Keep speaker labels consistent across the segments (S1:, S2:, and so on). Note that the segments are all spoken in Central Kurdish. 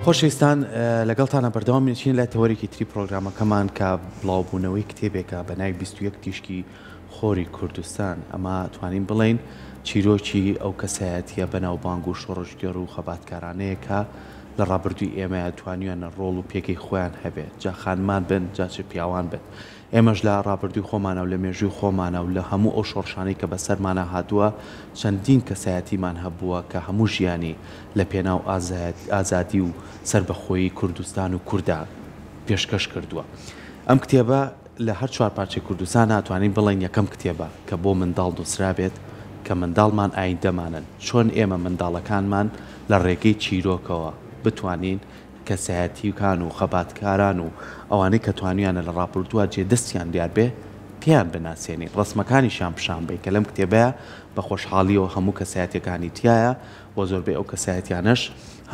S1: خۆشەویستان لەگەڵتانە بەردەوامێنین لە تەوەرێکی تری پرۆگرامەکەمان کە بڵاوبوونەوەی کتێبێکە بە ناوی 21 تیشکی خۆری کوردستان. ئەمە توانین بڵێن چیرۆکی ئەو کەسایەتیە بەناوبانگ و شۆڕژگەر و خەباتکارانەیە کە لە ڕابردووی ئێمە توانیانە ڕۆڵ و پێکەی خۆیان هەبێت، جا خانمان بن جاچ پیاوان بن. ئێمەش لە ڕابردووی خۆمانە و لە مێژووی خۆمانە و لە هەموو ئەو شۆڕشانەی کە بەسەرمانە هاتووە چەندین کەسایەتیمان هەبووە کە هەموو ژیانی لە پێناو ئازادی و سربەخۆیی کوردستان و کووردا پێشکەش کردووە. ئەم کتێبە لە هەر چوار پارچەی کوردستان ناتوانین بڵێن یەکەم کتێبە کە بۆ منداڵ نووسرابێت کە منداڵمان ئایندەمانن، چۆن ئێمە منداڵەکانمان لە ڕێگەی چیرۆکەوە بتوانین کەسایەتیکان و خەباتکاران و ئەوانەی کە توانیانە لە ڕاپردووە جێدەستیان دیار بێ پێیان بناسیێنین، ڕسمەکانیشان پیشان بێ کە لەم کتێبەیە بە خۆشحاڵیەوە هەموو کەسایەتەکانی تایە و زۆربەی ئەو کەسایەتیانەش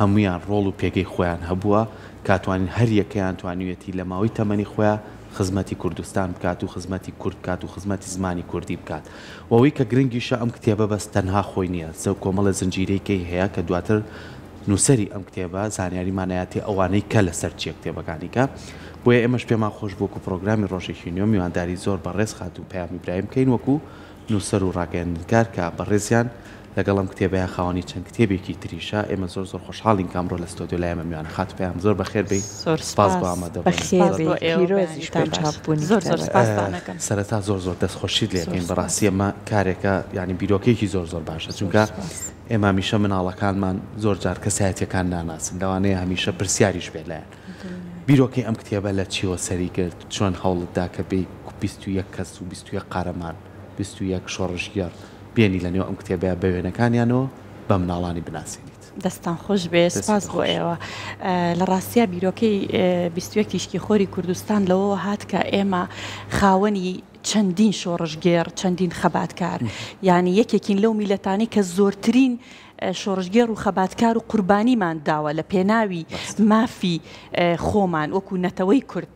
S1: هەمویان ڕۆڵ و پێگەی خۆیان هەبووە کاتوانین هەر یەکەیان توانیوێتی لە ماوەی تەمەنی خۆیان خزمەتی کوردستان بکات و خزمەتی کورد بکات و خزمەتی زمانی کوردی بکات. وەوەی کە گرنگیشە ئەم کتێبە بەس تەنها خۆی نییە، زەو کۆمەڵە زنجیرەیەکی هەیە کە دواتر نووسری ئەم کتێبە زانیاریمانایەتی ئەوانەی کە لەسەر چیە کتێبەکانی کە بۆیە ئێمەش پێمان خۆش بۆکو پرۆگرامی ڕۆژێکی نوێ میوانداری زۆر بەڕێز خات و پەیامی برایم بکەین وەکو نووسەر و ڕاگەیاندنگار کە بەڕێزیان لەگەڵ ئەم کتێبەیە خاوەنی چەند کتێبێکی تریشە. ئێمە زۆر زۆر خۆشحاڵین کامڕۆ لە ستۆدیۆ لای ئێمە میوان خات پێیان زۆر بەخێر بێ.
S2: سپاس بۆ ئامادەبوونیتان.
S1: سەرەتا زۆر زۆر دەستخۆشیت لێکەین، بەڕاستی ئەمە کارێکە یعنی بیرۆکێکی زۆر زۆر باشە، چونکە ئێمە هەمیشە مناڵەکانمان زۆر جار کەسایەتیەکان ناناسن، لەوانەیە هەمیشە پرسیاریش بێ لایەن. بیرۆکەی ئەم کتێبە لە چیوە سەری کرد، چۆن هەوڵتدا کە بێ 21 کەس و 21 قارەمان 21 شۆڕژگەر بێنی لە نێو ئەم کتێبەیە بە وێنەکانیانەوە بە مناڵانی بناسیێنیت.
S2: دەستان خۆش بێ، سپاس بۆ ئێوە. لە ڕاستیە بیرۆکەی 21 تیشکی خۆری کوردستان لەوەوە هات کە ئێمە خاوەنی چەندین شۆڕژگێر چەندین خەباتکار یعنی یەکێکین لەو میلەتانی کە زۆرترین شۆڕژگێر و خەباتکار و قوربانیمان داوە لە پێناوی مافی خۆمان وەکو نەتەوەی کورد.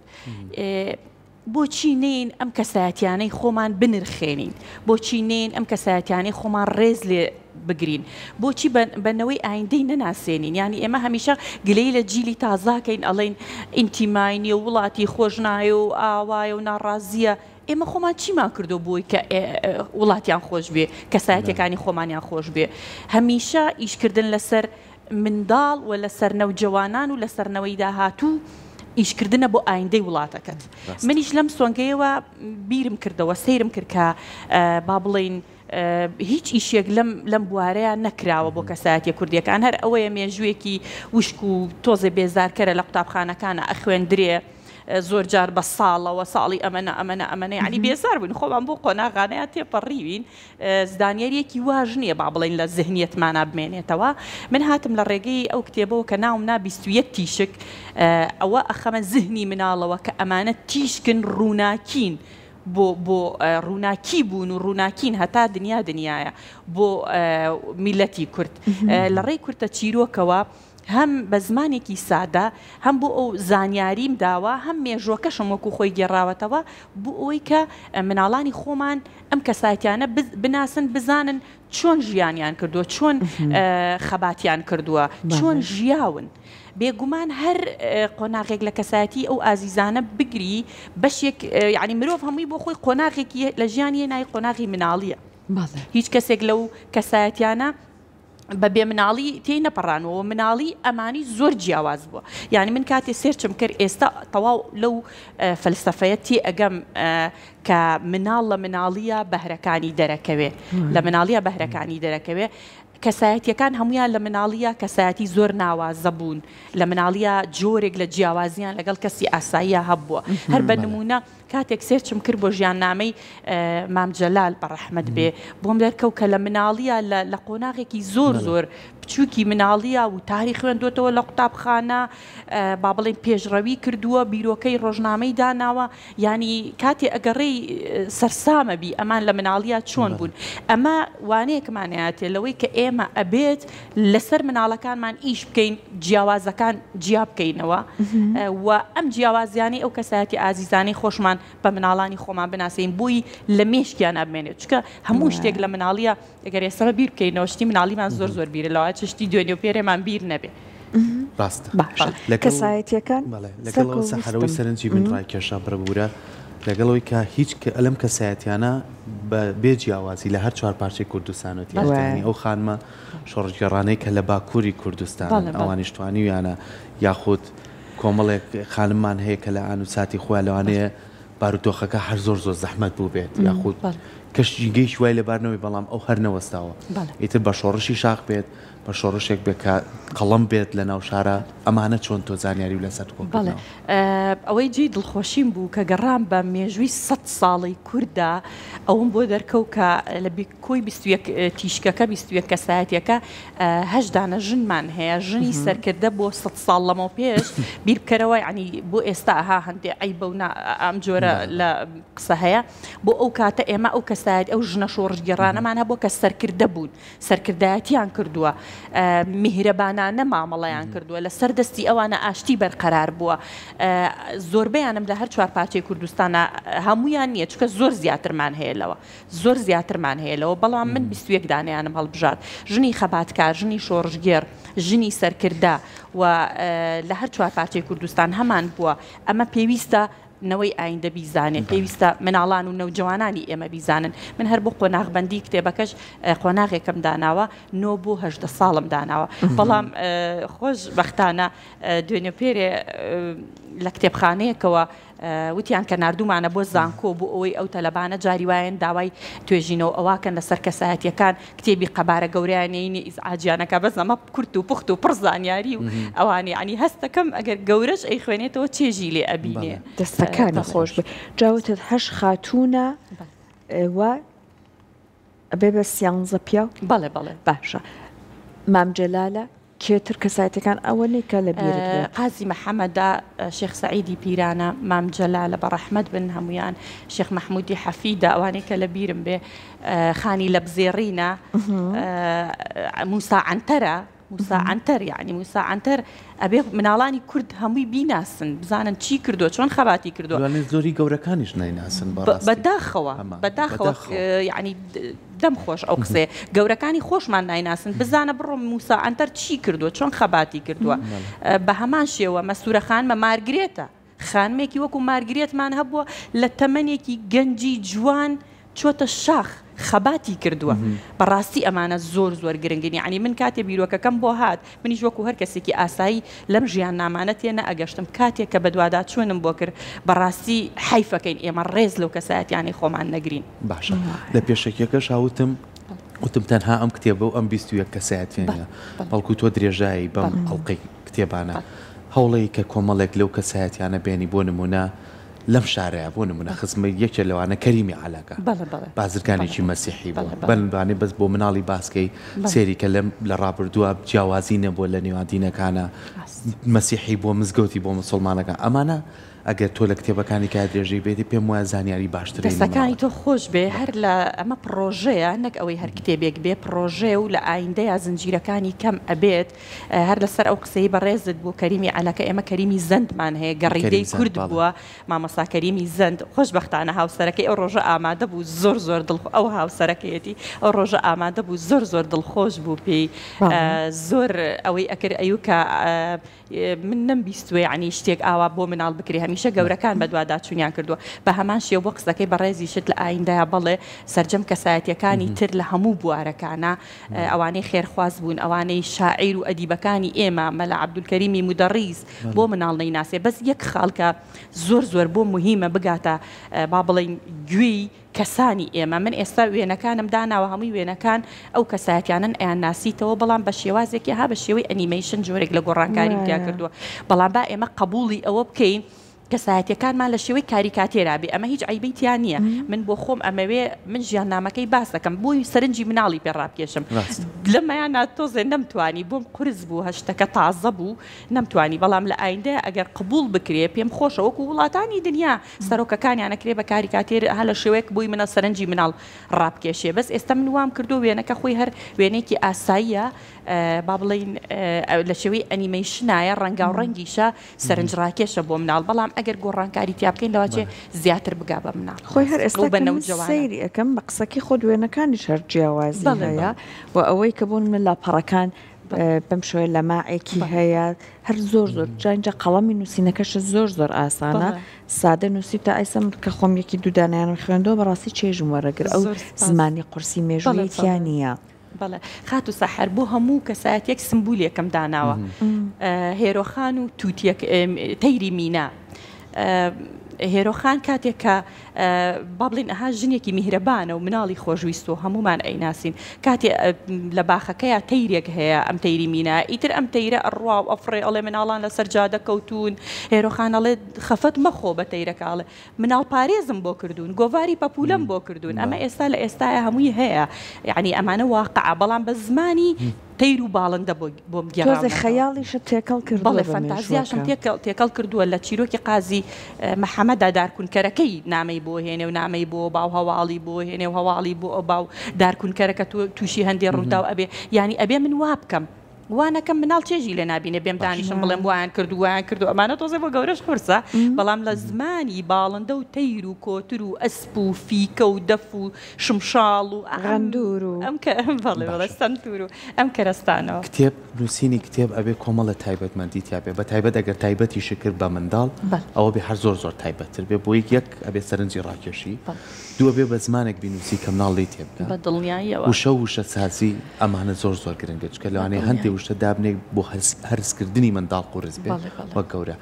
S2: بۆچی نین ئەم کەسایەتیانەی خۆمان بنرخێنین، بۆچی نین ئەم کەسایەتیانەی خۆمان ڕێز لێ بگرین، بۆچی بەنەوەی ئایندەی نەناسێنین. ینی ئێمە هەمیشە گلەی لە جیلی تازاکەین ئەڵێن ئینتیماینی و وڵاتی خۆش نایە و ئاوایە و ناڕازیە. ئێمە خۆمان چیمان کردو بۆی کە وڵاتیان خۆش بێ، کەسایەتەکانی خۆمانیان خۆش بێ؟ هەمیشە ئیشکردن لەسەر منداڵ و لەسەر نەوجەوانان و لەسەرنەوەی داهاتوو ئیشکردنە بۆ ئایندەی وڵاتەکەت. منیش لەم سۆنگەیەوە بیرم کردەوە، سەیرم کرد کە با بڵێن هیچ ئیشێک لەم بوارەیە نەکراوە بۆ کەسایەتی کوردیەکان. هەر ئەوەیە مێژوویەکی وشک و تۆزێ بێزارکەرە لە قوتابخانەکانە ئەخوێندرێ زۆر جار بە ساڵەوە ساڵی ئەمەنە ینی بێزار بوون. خۆمان بۆ قۆناغانەیە تێپەڕیوین، زانیاریەکی واژ نییە با بڵێن لە زەهنیەتمانە بمێنێتەوە. من هاتم لە ڕێگەی ئەو کتێبەوە کە ناوم نا 21 تیشک، ئەوە ئەخەمە زهنی مناڵەوە کە ئەمانە تیشکن ڕووناکین بۆ ڕووناکی بوون و ڕووناکین هەتا دنیایە بۆ میلەتی کورد. لە ڕێی کورتە چیرۆکەوە هەم بە زمانێکی سادە هەم بۆ ئەو زانیاریم داوە، هەم مێژوەکەشم وەکو خۆی گێڕاوەتەوە بۆ ئەوەی کە مناڵانی خۆمان ئەم کەسایەتیانە بناسن، بزانن چۆن ژیانیان کردووە، چۆن خەباتیان کردووە، چۆن ژیاون. بێگومان هەر قۆناغێک لە کەسایەتی ئەو ئازیزانە بگری بەشێک یعنی مرۆڤ هەمووی بۆ خۆی قۆناغێکی لە ژیانی نای قۆناغی مناڵیە. هیچ کەسێک لەو کەسایەتیانە بە بێ مناڵی تێی نەپەڕانەوە، مناڵی ئەمانی زۆر جیاواز بووە. یعنی من کاتێ سێرچم کرد ئێستا تەواو لەو فەلسەفەیە تێ ئەگەم کە مناڵ لە مناڵیە بەهرەکانی دەرەکەوێ، لە مناڵیە بەهرەکانی دەرەکەوێ. کەسایەتیەکان هەمویان لە مناڵیە کەسایەتی زۆر ناوازە بوون، لە مناڵیە جۆرێک لە جیاوازیان لەگەڵ کەسی ئاساییە هەبووە. هەر بە نمونە کاتێک سێرچم کرد بۆ ژیاننامەی مام جەلال بەڕەحمەت بێ، بۆم دەرکەوت کە لە مناڵیە لە قۆناغێکی زۆر بچووکی مناڵیە و تاری خوێندوتەوە لە قوتابخانە، با بڵێن پێشڕەوی کردووە، بیرۆکەی ڕۆژنامەی داناوە. ینی کاتێ ئەگەڕێی سەرسامە بی ئەمان لە مناڵیە چۆن بوون. ئەمە وانەیەکمانەیەتێ لەوەی کە ئێمە ئەبێت لەسەر مناڵەکانمان ئیش بکەین، جیاوازەکان جیا بکەینەوە و ئەم جیاوازیانی ئەو کەسایەتی ئازیزانی خۆشمان بە مناڵانی خۆمان بناسین بووی لە مێشکیان ئەبمێنێت، چکە هەموو شتێک لە مناڵیە ئەگەر ئێستا بیر بکەینەوە شتی مناڵیمان زۆر بیرە لەوە چشتی دوێنێ و پێرێمان بیر نەبێ.
S1: ڕاستە
S3: کەسایەتیەکان
S1: لەگەڵ سەحەرەوەی سەرنجی من ڕایکێشا بڕبوورە لەگەڵەوەی کە هیچ ئەلم کەسایەتیانە بە بێجیاوازی لە هەر چوار پارچەی کوردستانەتی ئەو خانمە شۆڕژگەڕانەی کە لە باکووری کوردستان ئەوانیش توانیویانە یاخود کۆمەڵێک خانممان هەیە کە لە ئانوساتی خۆیان لەوانەیە بارودۆخەکە هەر زۆر زەحمەت بوو بێت یاخود کەشتیگەی شوای لەبارنەوەی بەڵام ئەو هەر نەوەستاوە ئیتر بە شۆڕشی شاخ بێت بە شۆڕشێک بێت کە قەڵەم بێت لە ناو شارە ئەمانە چۆن تۆ زانیاری و لەسەر
S2: بەڵێ ئەوەی جێی دڵخۆشیم بوو کە گەڕام بە مێژووی 100 ساڵی کووردا ئەوم بۆ دەرکەوت کە لە کۆی 21 تیشکەکە 21 کەسایەتیەکە 8 دانە ژنمان هەیە ژنی سەرکردە بۆ 100 ساڵ لەمەوە پێش بیر بکەرەوە ینی بۆ ئێستا ئەها هەندێک ئەی بەونا ئەم جۆرە لە قسە هەیە بۆ ئەو کاتە ئێمە ئەو کەسایەت ئەو ژنە شۆڕژگەڕانەمان هەبوو کە سەرکردە بوون سەرکردایەتیان کردووە میهرەبانانە مامەڵەیان کردووە لە سەردەستی ئەوانە ئاشتی بەرقەرار بووە زۆربەیانم لە هەر چوار پارچەی کوردستانە هەمویان نییە چکە زۆر زیاترمان هەیە لەوە زۆر زیاترمان هەیە لەوە بەڵام من 21 دانیانم هەڵبژات ژنی خەباتکار ژنی شۆڕژگێر ژنی سەرکردە و لە هەر چوار پارچەی کوردستان هەمان بووە ئەمە پێویستە نەوەی ئایندە بیزانێت پێویستە مناڵان و نەوجوانانی ئێمە بیزانن من هەر بۆ قۆناغبەندی کتێبەکەش قۆناغێکم داناوە 9 بۆ 18 ساڵم داناوە بەڵام خۆش بەختانە دوێنێ پێرێ لە کتێبخانەیەکەوە وتیان کە نردومانە بۆ زانکۆ بۆ ئەوەی ئەو تەلەبانە جاریوایەن داوای توێژینەوە ئەواکەن لەسەر کەسایەتیەکان کتێبی قەبارە گەورەیانەینی ئاجیانەکە بەس ئەمە کورت و پوخت و پڕ زانیاری و ئەوانی عنی هەستەکەم ئەگەر گەورەش ئەی خوێنێتەوە چێژی لێ ئەبینێ
S3: دەستەکانی خۆش بێ جاوتت 8 خاتونە و ئەبێ بە 11 پیاو
S2: بەڵێ بەڵێ
S3: باشە مام جەلالە کێتر کەسایەتەکان ئەوەنەی کە لە بیرت
S2: قازی محەممەدا شێخ سعیدی پیرانە مام جەلالە بە ڕەحمەت بن هەمویان شێخ محمودی حەفیدا ئەوانەی کە لە بیرم بێ خانی لە بزێڕینە موسا عنتەرە موسا عنتەر یعنی موسا عنتەر ئەبێ مناڵانی کورد هەمووی بیناسن بزانن چی کردو چۆن خەباتی کردو
S1: زۆری گەورەکانیش نایناسن
S2: بەداخەوە یعنی دەم خۆش ئەو قسێ گەورەکانی خۆشمان نایناسن بزانە بڕۆ موسا عنتەر چی کردو چۆن خەباتی کردووە بە هەمان شێوە مەسوورە خانمە مارگرێتە خانمێکی وەکو مارگرێتمان هەبووە لە تەمەنێکی گەنجی جوان چۆتە شاخ خەباتی کردووە بەڕاستی ئەمانە زۆر گرنگنی ینی من کاتێ بیرۆکەکەم بۆ هات منیش وەکو هەر کەسێکی ئاسایی لەم ژیان نامانە تێنە ئەگەشتم کاتێک کە بەدوادا چۆنم بۆ کرد بەڕاستی حیفەکەین ئێمە ڕێز لەو کەسایەتیانی خۆمان نەگرین
S1: باشە لە پێشەکێکەش هاوتم تەنها ئەم کتێبە و ئەم 21 کەسایەتێنە بەڵکو تۆ درێژایی بەم ئەڵلقەی کتێبانە هەوڵەی کە کۆمەڵێک لەو کەسایەتیانە بێنی بۆ نمونە لەم شارەیە بۆ نمونە خزمە یەکێ لەوانە کەریمی عەلاکە بازرگانێکی مەسیحی بەنبانێ بەس بۆ مناڵی باسکەی سێری کە لە ڕابردووە جیاوازی نەبووە لە نێوان دینەکانە مەسیحی بۆ مزگەوتی بۆ مسلمانەکان ئەمانە ئەگەر تۆ لە کتێبەکانی کا درێژەی بێتی پێم وایە زانیاری باشتر
S2: دەستەکانی تۆ خۆش بێ هەر لە ئەمە پرۆژەیە نەک ئەوەی هەر کتێبێک بێ پرۆژێ و لە ئایندەیە زنجیرەکانی کەم ئەبێت هەر لەسەر ئەو قسەی بەڕێزت بوو کەریمی عەلاکە ئێمە کەریمی زەندمان هەیە گەڕیدەی کورد بووە مامەسا کەریمی زەند خۆشبەختانە هاوسەرەکەی ئەو ڕۆژە ئامادە بوو زۆر ئەو هاوسەرەکەیەتی ئەو ڕۆژە ئامادە بوو زۆر دڵخۆش بوو پێی زۆر ئەوەی ئەکرد ئەیوکە من نەمبیستوێ عنی شتێک ئاوا بۆ مناڵ بکری هەمیشە گەورەکان بەدوادا چوونیان کردووە بە هەمان شێوە بۆ قسەکەی بەڕێزی شت لە ئایندەیە بڵێ سەرجەم کەسایەتیەکانی تر لە هەموو بوارەکانە ئەوانەی خێرخواز بوون ئەوانەی شاعیر و ئەدیبەکانی ئێمە مەلا عەبدولکەریمی مودەڕیس بۆ مناڵ نەیناسێ بەس یەک خاڵکە زۆر بۆ مهمە بگاتە با بڵێن گوێی کەسانی ئێمە من ئێستا وێنەکانم داناوە هەمووی وێنەکان ئەو کەسایەتیانن ئەیان ناسیتەوە بەڵام بە شێوازێکی ها بە شێوەی ئەنیمەیشن جۆرێک لە گۆڕانکاری تیا کردووە بەڵام با ئێمە قبوڵی ئەوە بکەین کەسایەتیەکانمان لە شێوەی کاریکاتێرا بێ ئەمە هیچ عیبەیتیان نییە من بۆ خۆم ئەمەوێ من ژیان نامەکەی باس دەکەم بۆی سەرنجی مناڵی پێڕابکێشم لەمەیان تۆزێ نەمتوانی بۆم قورس بوو هەشتەکە تازە بوو نەمتوانی بەڵام لە ئایندەیە ئەگەر قبول بکرێ پێم خۆشە وەکو وڵاتانی دنیا سەرۆکەکانیانەکرێ بە کاریکاتێر هە لە شێوەیەک بووی منە سەرنجی مناڵ ڕابکێشێ بەس ئێستا من وام کردو وێنەکە خۆی هەر وێنێکی ئاساییە با بڵین لە شێوەی ئەنیمەیشنایە ڕەنگا و ڕەنگیشە سەرنجڕاکێشە بۆ مناڵ بەڵام ئەگەر گۆڕانکاری تیا بکەین لەواچێ زیاتر بگا بە مناڵ
S3: خۆی هەر ئێستا سەیری ئەەکەم بە قسەکی خۆ دوێنەکانی شەر جیاوازی هەیە و ئەوەی کە بوون من لاپەڕەکان بەم شوێ لە ماعێکی هەیە هەر زۆر جاینجا قەڵەمی نووسینەکەش زۆر ئاسانە سادە نووسی تا ئایسم کە خۆم یەکی دوودانیان خوێندەوە بەڕاستی چێژم وەرەگر ئەو زمانی قورسی مێژوویەتیان نییە.
S2: بەڵێ خات و سەحەر بۆ هەموو کەسایەت یەک سمبولێکم داناوە هێرۆخان و تووتێک تەیری مینا. هێرۆخان کاتێک کە با بڵین ئەها ژنێکی میهرەبانە و مناڵی خۆشویست و هەمومان ئەیناسین کاتێ لە باخەکەیە تەیرێک هەیە ئەم تەیری مینا ئیتر ئەم تەیرە ئەڕوا و ئەفڕێ ئەڵێ مناڵان لەسەر جادە کەوتون هێرۆخان ئەڵێ خەفەت مەخۆ بە تەیرەکاڵێ مناڵ پارێزم بۆ کردوون گۆڤاری پەپولەم بۆ کردوون ئەمە ئێستا لە ئێستاە هەمووی هەیە یعنی ئەمانە واقع بەڵام بە زمانی تەیر و باڵندە بۆم گەڕاوە
S3: خەیاڵیشە تێکەڵ کرد
S2: بەڵێ فەنتازیاشم تێکەڵ کردووە لە چیرۆکی قازی محەممەدا دارکونکەرەکەی نامەی بۆ هێنێ و نامەی بۆ باو هەواڵی بۆ هێنێ و هەواڵی بۆ ئەو باو دارکونکەرەکە تووشی هەندێک ڕوودا و ئەبێ ینی ئەبێ من وا بکەم وانەکەم مناڵ چێژی لێ نبینێ بێم دانیشم بڵێم وان کردووان کردو ئەمانە تۆزێ بۆ گەورەش قورسە بەڵام لە زمانی باڵندە و تەیر و کۆتر و ئەسپ و فیکە و دەف و شمشاڵ و
S3: غەندور و
S2: ئەم بەڵێ سنتور و ئەم کەرەستانەوە
S1: کتێب نووسینی کتێب ئەبێ کۆمەڵە تایبەتمەندی تیاابێ بە تایبەت ئەگەر تایبەتی شکر بە منداڵ ئەوە بێ هەر زۆر تایبەتتر بێ بۆ یەک ئەبێ سەرنجی ڕاکێشی دووە بێ بە زمانێک بینوسی کە مناڵ لی تێبدا
S2: بە دڵنیاییەوە
S1: وشە سازی ئەمانە زۆر گرنگە چکە لەوانەیە هەندێک وشە دابنێک بۆ هەرسکردنی منداڵ قورس بێ وەک گەورە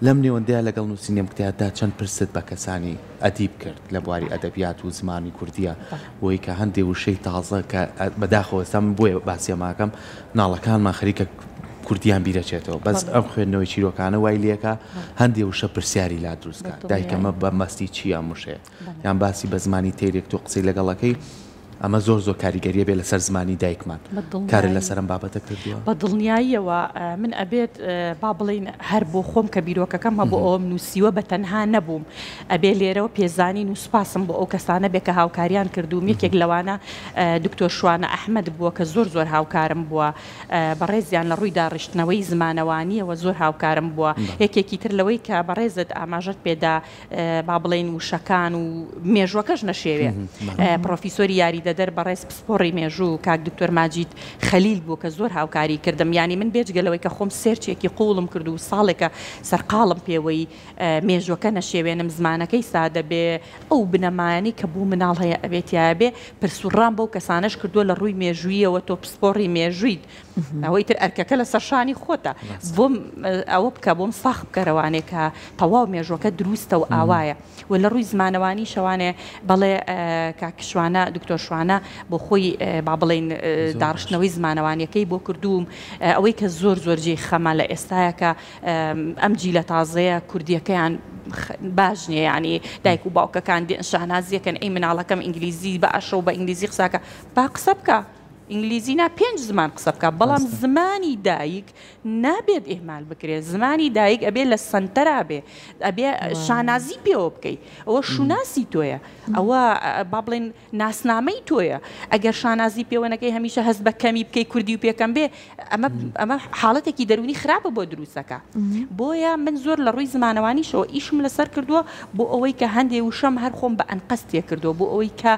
S1: لەم نێوەندەیە لەگەڵ نووسینێم کتێبدا چەند پرست بە کەسانی ئەدیب کرد لە بواری ئەدەبیات و زمانی کوردیە بۆی کە هەندێک وشەی تازە کە بەداخەوە ئێستا من بۆیە باسیەماکەم ناڵەکانمان خەریکە کوردیان بیرەچێتەوە بەس ئەم خوێندنەوەی چیرۆکانە وای لێکە هەندێک وشە پرسیاری لا دروستکە دایکەمە بە مەستی چیان وشەیە یان باسی بە زمانی تێرێک تۆ قسەی لەگەڵەکەی ئەمە زۆر کاریگەریە بێ لەسەر زمانی دایکمان کارە لەسەرم بابەتە کردووە
S2: بە دڵنیاییەوە من ئەبێت با بڵین هەر بۆ خۆم کە بیرۆکەکەم هە بۆ ئەوم نووسیوە بە تەنها نەبووم ئەبێ لێرەوە پێزانین و سوپاسم بۆ ئەو کەسانە بێ کە هاوکاریان کردوم یەکێک لەوانە دکتۆر شوانە ئەحمەد بووە کە زۆر هاوکارم بووە بەڕێزیان لە ڕووی داڕشتنەوەی زمانەوانیەوە زۆر هاوکارم بووە یەکێکی تر لەوەی کە بەڕێزت ئاماژەت پێدا با بڵین وشەکان و مێژوەکەش نەشێوێ پرۆفیسۆری یاریدەدەر بەڕێز پسپۆڕی مێژوو کاک دکتۆر ماجید خەلیل بوو کە زۆر هاوکاری کردم ینی من بێجگەلەوەی کە خۆم سێرچێکی قوڵم کرد و ساڵێکە سەرقاڵم پێوەی مێژوەکە نەشێوێنم زمانەکەی سادە بێ ئەو بنەمایانی کە بوو مناڵ هەیە ئەبێتیا بێ پرسوڕان بەو کەسانش کردووە لە ڕووی مێژوویەوە تۆ پسپۆڕی مێژوویت ئەوەی تر ئەرکەکە لە سەرشانی خۆتە بۆم ئەوە بکە بۆم ساخ بکەرەوانێک کە تەواو مێژوەکە دروستە و ئاوایە و لە ڕووی زمانەوانی شەوانێ بەڵێ کاکشوانە دکتۆر شوانە بۆ خۆی با بڵین داڕشتنەوەی زمانەوانیەکەی بۆ کردووم ئەوەی کە زۆر جێی خەمە لە ئێستایەکە ئەم جیلە تازەیە کوردیەکەیان باش نییە ینی دایک و باوکەکان شانازیەکەن ئەی مناڵەکەم ئینگلیزی بە ئاشە و بە ئینگلیزی قساکە با قسە بکە ئینگلیزینا 5 زمان قسە بکە بەڵام زمانی دایک نابێت ئێمال بکرێت زمانی دایک ئەبێ لە سنتەرا بێ ئەبێ شانازی پێوە بکەیت ئەوە شوناسی تۆیە ئەوە با بڵێن ناسنامەی تۆیە ئەگەر شانازی پێوەنەکەی هەمیشە هەست بە کەمی بکەی کوردی و پێکەم بێ ئەمە حاڵەتێکی دەرونی خراپە بۆ دروستەکە بۆیە من زۆر لە ڕووی زمانەوانیشەوە ئیشم لەسەر کردووە بۆ ئەوەی کە هەندێ وشەم هەر خۆم بە ئەنقەستێ کردووە بۆ ئەوەی کە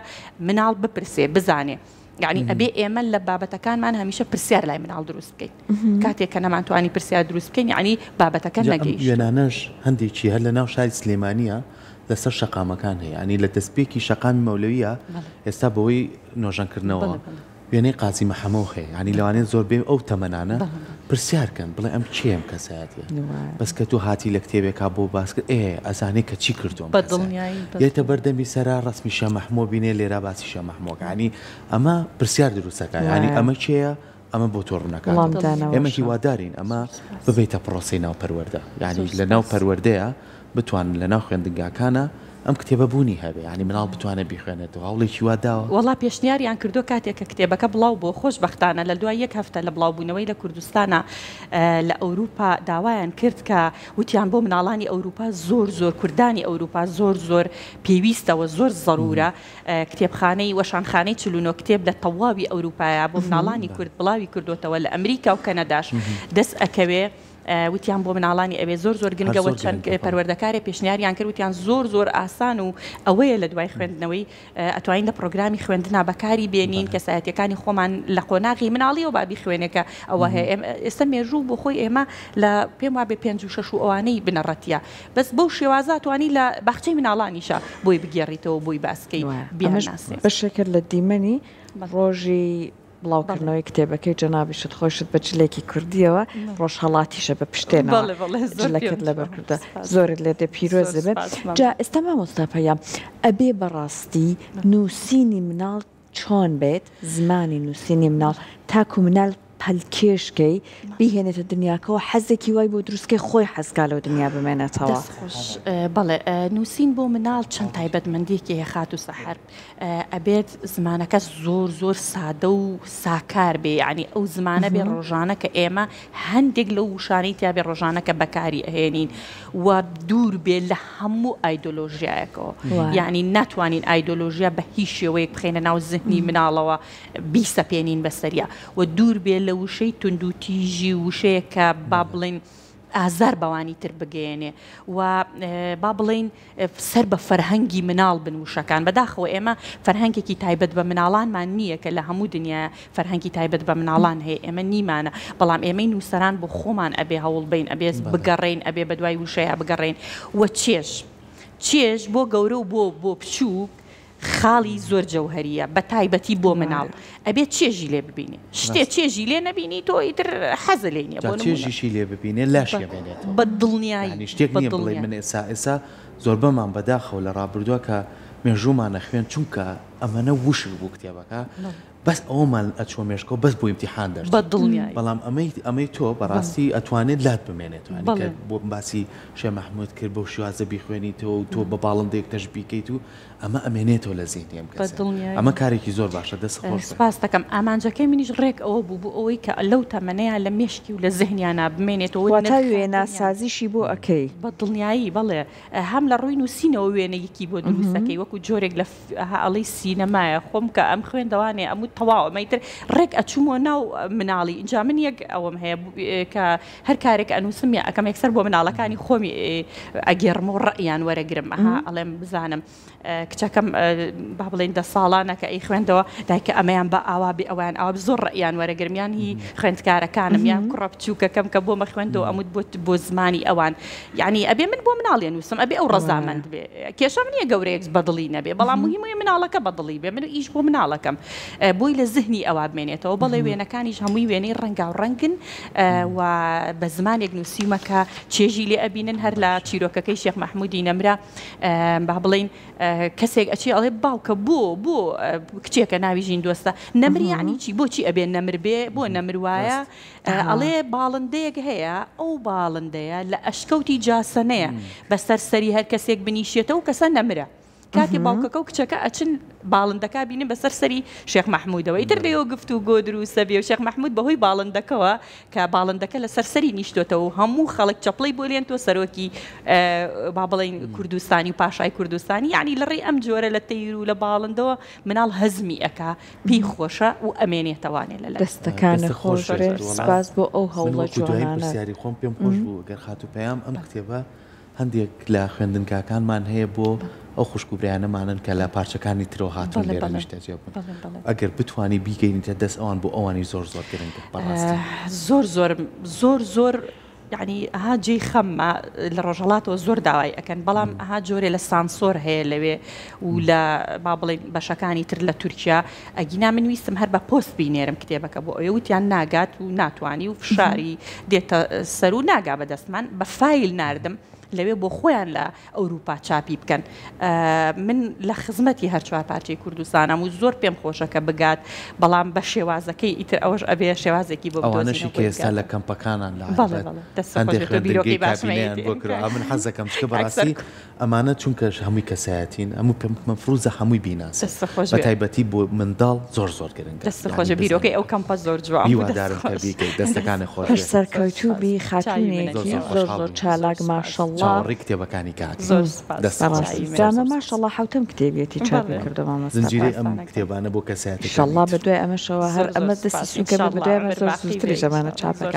S2: مناڵ بپرسێ بزانێ یعنی ئەبێ ئێمە لە بابەتەکانمان هەمیشە پرسیار لای مناڵ دروست بکەین کاتێک کە نەمانتوانی پرسیار دروست بکەین یعنی بابەتەکە نەگەیشت
S1: وێنانەش هەندێکی هەر لە ناو شاری سلێمانیە لەسەر شەقامەکان هەیە ینی لە دەستپێکی شەقامی مەولەویە ئێستا بەوەی نۆژەنکردنەوە وێنەی قازی مەحەمەو هەیە ینی لەوانێت زۆر بێ ئەو تەمەنانە پرسیارکەن بڵێ ئەم چێم کەسایەتە بەس کە تو هاتی لە کتێبێکا بۆ باس کرد ئەزانێ کە چی کردوم دێتە بەردەمی سەرا ڕسمی شە مەحمۆ بینێ لێرا باسی شە مەحمۆکە ینی ئەمە پرسیار دروستەکە ینی ئەمە چێە ئەمە بۆ تۆ ڕوونەکان ئێمە هیوادارین ئەمە ببیتە پرۆسی ناو پەروەردە ینی لە ناو پەروەردەیە بتوان لە ناو خوێندنگاکانە ئەم کتێبە بوونی هەبێ ینی مناڵ بتوانێت بیخوێنێتەوە هەوڵێکی واداوە
S2: وەڵا پێشنیاریان کردو کاتێک کە کتێبەکە بڵاو بۆ خۆشبەختانە لە دوای 1 هەفتە لە بڵاوبوونەوەی لە کوردستانە لە ئەوروپا داوایان کرد کە وتیان بۆ مناڵانی ئەوروپا زۆر کوردانی ئەوروپا زۆر پێویستەوە زۆر ضرورە کتێبخانەی وەشانخانەی چلوونۆ کتێب لە تەواوی ئەوروپایە بۆ مناڵانی کورد بڵاوی کردوتەوە لە ئەمریکا و کەنەداش دەست ئەکەوێ وتیان بۆ مناڵانی ئەوێ زۆر گرنگەوە چەند پەروەردەکارێ پێشنیاریان کرد وتیان زۆر ئاسان و ئەوەیە لە دوای خوێندنەوەی ئەتوانین لە پرۆگرامی خوێندنا بەکاری بێنین کەسایەتیەکانی خۆمان لە قۆناغی مناڵی و بابی خوێنەکە ئەوە هەیە ئێستا مێژوو بۆ خۆی ئێمە لە پێم وابێ 5 و 6 ئەوانەی بنەڕەتیە بەس بەو شێوازە توانی لە باخچەی مناڵانیشە بۆی بگێڕیتەوە بۆی باسکەی بیاناسێ
S3: بەشێکرد لە دیمەنی ڕۆژی بڵاوکردنەوەی کتێبەکەی جەنابی شت خۆشت بە جلێکی کوردیەوە ڕۆژ هەڵاتیشە بە پشتێنەوە جلەکەت لەبەرکردە زۆرت لێ دە پیرۆزە بێت جا ئێستا مامۆستاپەیە ئەبێ بەڕاستی نووسینی مناڵ چۆن بێت زمانی نووسینی مناڵ تاکو مناڵ پەلکێشکەی بیهێنێتە دنیاکەەوە حەزێکی وای بۆ دروستکەی خۆی حەزگا لەو دنیا بمێنێتەوە
S2: بەڵێ نووسین بۆ مناڵ چەند تایبەتمەندێکی هەیە خات و سەحەر ئەبێت زمانەکە زۆر سادە و ساکار بێ ینی ئەو زمانە بێ ڕۆژانە کە ئێمە هەندێک لەو وشانەی تا بێ ڕۆژانەکە بەکاری ئەهێنین و دوور بێ لە هەموو ئایدۆلۆژیایەکەەوە یعنی ناتوانین ئایدۆلۆژیا بە هیچ شێوەیەک بخێنە ناو زهنی مناڵەوە بیسەپێنین بەسەریە و دوور بێ لە وشەی تونند و تیژی وشەیە کە با بڵین ئازار بەوانی تر بگەێنێ و با بڵین سەر بە فەرهەنگی مناڵ بنووشەکان بەداخەوە ئێمە فەرهەنگێکی تایبەت بە مناڵانمان نییە کە لە هەموو دنیا فەرهەنگی تایبەت بە مناڵان هەیە ئێمە نیمانە بەڵام ئێمەی نووسەران بۆ خۆمان ئەبێ هەوڵ بین ئەبێ بگەڕین ئەبێ بە دوای وشەیە بگەڕین و چێژ بۆ گەورە و بۆ بچووک خاڵی زۆر جەوهەریە بە تایبەتی بۆ مناڵ ئەبێت چێژی لێ ببینێ شتێ چێژی لێ نەبینی تۆ ئیتر حەزە لێ نیە بۆ
S1: چێژیشی لێ ببینێ لاشە بێنێت
S2: بە دڵنیایی
S1: شتێک نییە بڵێ من ئێستا زۆر بەمان بەداخەوە لە ڕابردووە کە مێژوومانە خوێن چونکە ئەمەنە وشک بوو کتێبەکە بەس ئەومان ئەچۆ مێشکەوە بەس بۆ ئیمتیحان دەشت
S2: بە دڵنیایی
S1: بەڵام ئەمەی تۆ بەڕاستی ئەتوانێت لات بمێنێتوانی کە بۆ باسی شێ مەحموود کرد بۆ شوازە بیخوێنیتەوە و تۆ بە باڵندێک تەش بیکەیت و ئەمە ئەمێنێتەوە لە زیینیم کەس ئەمە کارێکی زۆر باشە دەست خۆش
S2: سپاس دەکەم ئامانجەکەی منیش ڕێک ئەوە بوو ئەوەی کە لەو تەمەنەیە لە مێشکی و لە زەهنیانە بمێنێتەوە
S3: تا وێناسازیشی بۆ ئەەکەی
S2: بە دڵنیایی بڵێ هەم لە ڕووی نووسینەوە وێنەیەکی بۆ دروستەکەی وەکو جۆرێک لە ئەڵی سینەمایە خۆم کە ئەم خوێندەوانێ ئەموو تەواو ئەمەیتر ڕێک ئەچوومەوە ناو مناڵی اینجا من یەک ئەوەم هەیە کە هەر کارێک ئەنووسم ئەەکەم یەکسەر بۆ مناڵەکانی خۆمی ئەگەڕم و ڕەیان وەرەگرم ئەڵێم بزانم کچەکەم با بڵێن 10 ساڵانەکە ئەی خوێندەوە دایکە ئەمەیان بە ئاوا بێ ئەویان ئەوە زۆر ڕەیان وەرەگرمیان هی خوێندکارەکانم یان کوڕە بچووکەکەم کە بۆ مە خوێندەوە ئەموت بۆ زمانی ئەوان یعنی ئەبێ من بۆ مناڵیان نووسم ئەبێ ئەو ڕەزامەند بێ کێشەم نییە گەورەیەک بەدڵی نەبێ بەڵام مهمەیە مناڵەکە بەدڵی بێ من ئیش بۆ مناڵەکەم بۆی لە زهنی ئەوە بمێنێتەوە بەڵێ وێنەکانیش هەمووی وێنەی ڕەنگا و ڕەنگن و بە زمانێک نووسیمەکە چێژی لێ ئەبینن هەر لە چیرۆکەکەی شێخ مەحموودی نەمرا با بڵێن کەسێک ئەچی ئەڵێ باوکە بۆ کچێکە ناوی ژین دۆستە نەمری عنی چی بۆچی ئەبێ نەمر بێ بۆ نەمروایە ئەڵێ باڵندەیەک هەیە ئەو باڵندەیە لە ئەشکەوتی جاسەنەیە بەسەر سەری هەر کەسێک بنیشێتەوە و کەسە نەمرە کاتی باوکەکە و کچەکە ئەچن باڵندەکە بینن بەسەر سەری شێخ مەحموودەوە ئیتر لێەوە گفت و گۆ دروستە بێ و شێخ مەحموود بەهۆی باڵندەکەەوە کە باڵندەکە لە سەرسەری نیشتۆتەوە و هەموو خەڵک چەپڵی بۆ لێن تۆ سەرۆکی با بڵێن کوردستانی و پاشای کوردستانی یعنی لە ڕێی ئەم جۆرە لە تەیر و لە باڵندەوە مناڵ هەزمی ئەکا پێی خۆشە و ئەمێنێتەوانێ لە
S3: دەستەکانی خۆش سپاس بۆ ئەو هەوڵە جوانانە
S1: پرسیاری خۆم پێم خۆش بوو گەر خاتو پێیام ئەم کتێبە هەندێک لە خوێندنکاکانمان هەیە بۆ ئەو خوشکوبرایانەمانن کە لە پارچەکانی ترۆ هاتون لێرە نیشتەجێ بوون ئەگەر بتوانی بیگەینیتە دەست ئەوان بۆ ئەوانی زۆر گرنگە بەڕاستی
S2: زۆر یعنی ئەها جێی خەممە لە ڕۆژهڵاتەوە زۆر داوای ئەەکەن بەڵام ئەها جۆرێ لە سانسۆر هەیە لەوێ و لە با بڵێن بەشەکانی تر لە تورکیا ئەگینا من ویستم هەر بە پۆست بینێرم کتێبەکە بۆ ئەوە وتیان ناگات و ناتوانی و فشاری دێتە سەر و ناگا بەدەستمان بە فایل ناردم لەوێ بۆ خۆیان لە ئەوروپا چاپی بکەن من لە خزمەتی هەر چوار پارچەی کوردستانم و زۆر پێم خۆشەکە بگات بەڵام بە شێوازەکەی ئیتر ئەوەش ئەبێ شێوازێکی بۆ
S1: ئەوانەشی کە ئێستا لە کەمپەکانان من حەزەکەم چکە بەڕاستی ئەمانە چونکە هەمووی کەسایەتین هەموو مەفروزە هەمووی بیناسە بە تایبەتی بۆ منداڵ زۆر گرنگە
S2: دەستخۆشە بیرۆکەی ئەو کەمپە زۆر جوان
S1: هیوادارم کە بیکەیت دەستەکانی خۆش
S3: سەرکەوتوبی خاتونێکی زۆر چالاک ماشەڵڵا
S1: چاوەڕی کتێبەکانی کات
S3: جامە ماشەڵڵا حوتم کتێبێتی چاپی کردەوە
S1: زنجیرەی ئەم کتێبانە بۆ کەسایەتی
S3: ئینشەڵڵا بە دوای ئەمەشەوە هەر ئەمە دەستی سوکەمە بە دوای ئەمە زۆر زووتری زەمانە چاپەکە